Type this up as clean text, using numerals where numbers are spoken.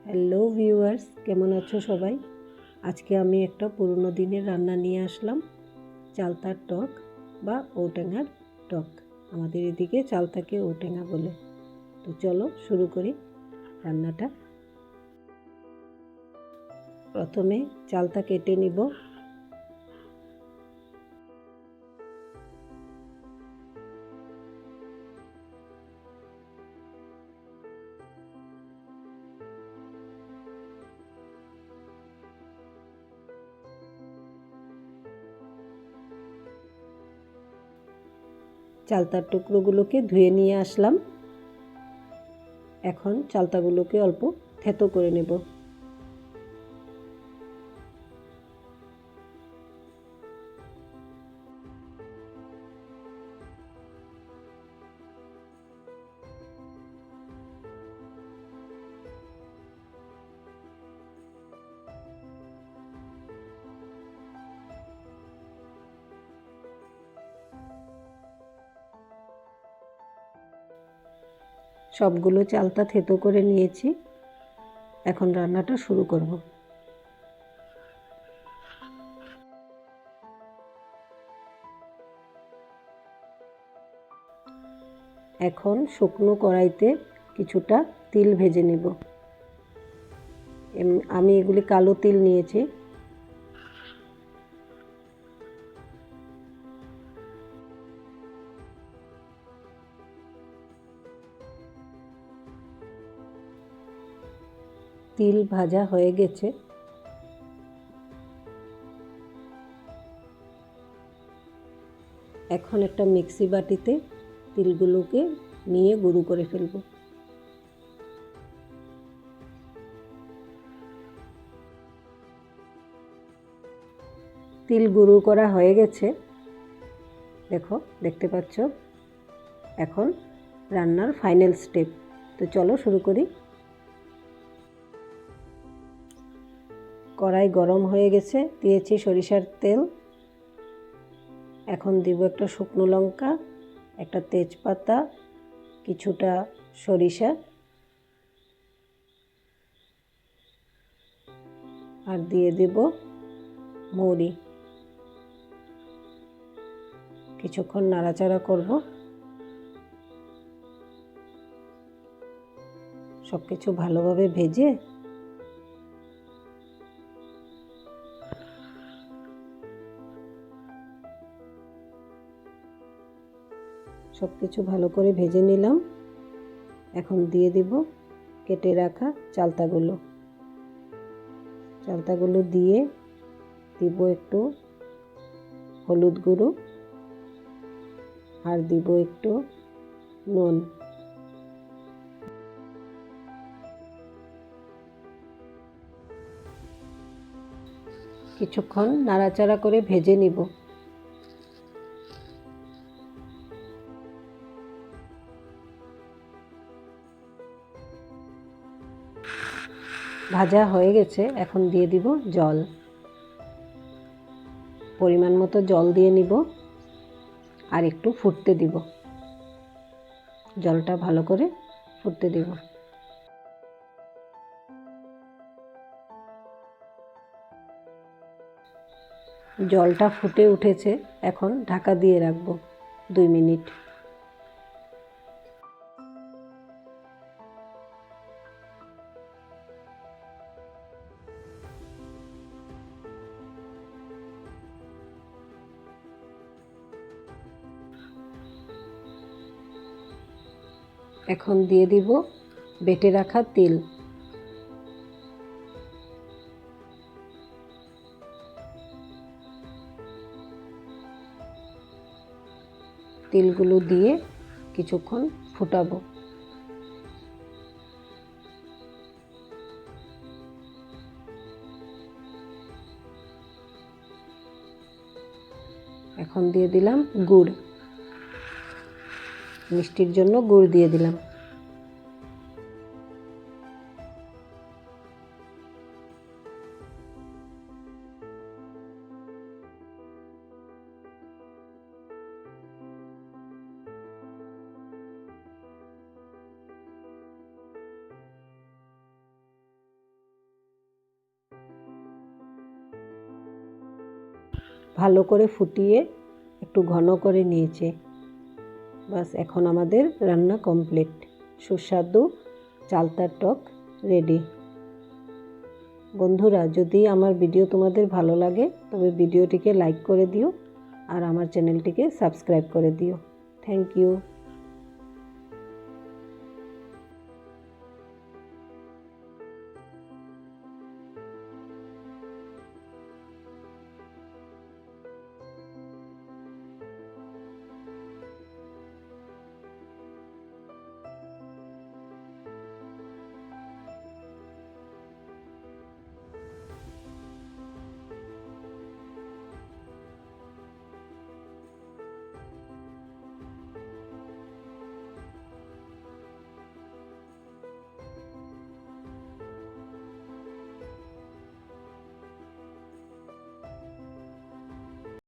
Hello viewers, কেমন আছো সবাই? আজকে আমি একটা পুরনো দিনের রান্না নিয়ে আসলাম, চালতার টক বা ওটেঙার টক। আমাদের এদিকে চালতাকে ওটেঙা বলে। তো চলো শুরু করি রান্নাটা। প্রথমে চালতা কেটে নিব। চালতার টুকরোগুলোকে ধুয়ে নিয়ে আসলাম। এখন চালতাগুলোকে অল্প থেতো করে নেব। সবগুলো চালতা থেতো করে নিয়েছি। এখন রান্নাটা শুরু করব। এখন শুকনো কড়াইতে কিছুটা তিল ভেজে নেব। আমি এগুলি কালো তিল নিয়েছি। তিল ভাজা হয়ে গেছে। এখন একটা মিক্সি বাটিতে তিলগুলোকে নিয়ে গুঁড়ো করে ফেলব। তিল গুঁড়ো করা হয়ে গেছে, দেখতে পাচ্ছ। এখন রান্নার ফাইনাল স্টেপ। তো চলো শুরু করি। কড়াই গরম হয়ে গেছে, দিয়েছি সরিষার তেল। এখন দিব একটা শুকনো লঙ্কা, একটা তেজপাতা, কিছুটা সরিষা, আর দিয়ে দেব মৌরি। কিছুক্ষণ নাড়াচাড়া করব। সব কিছু ভালোভাবে ভেজে সব কিছু ভালো করে ভেজে নিলাম। এখন দিয়ে দিব কেটে রাখা চালতাগুলো দিয়ে দিব একটু হলুদ গুঁড়ো আর দিব একটু নুন। কিছুক্ষণ নাড়াচাড়া করে ভেজে নিব। ভাজা হয়ে গেছে, এখন দিয়ে দিব জল। পরিমাণ মতো জল দিয়ে নিব আর একটু ফুটতে দিব। জলটা ভালো করে ফুটতে দিব। জলটা ফুটে উঠেছে, এখন ঢাকা দিয়ে রাখবো 2 মিনিট। এখন দিয়ে দিব বেটে রাখা তিল। তিলগুলো দিয়ে কিছুক্ষণ ফুটাবো। এখন দিয়ে দিলাম গুড়। মিষ্টির জন্য গুড় দিয়ে দিলাম। ভালো করে ফুটিয়ে একটু ঘন করে নিয়েছে। বাস এখন আমাদের রান্না কমপ্লিট। সুস্বাদু চালতার টক রেডি। বন্ধুরা, যদি আমার ভিডিও তোমাদের ভালো লাগে তবে ভিডিওটিকে লাইক করে দিও আর আমার চ্যানেলটিকে সাবস্ক্রাইব করে দিও। Thank you.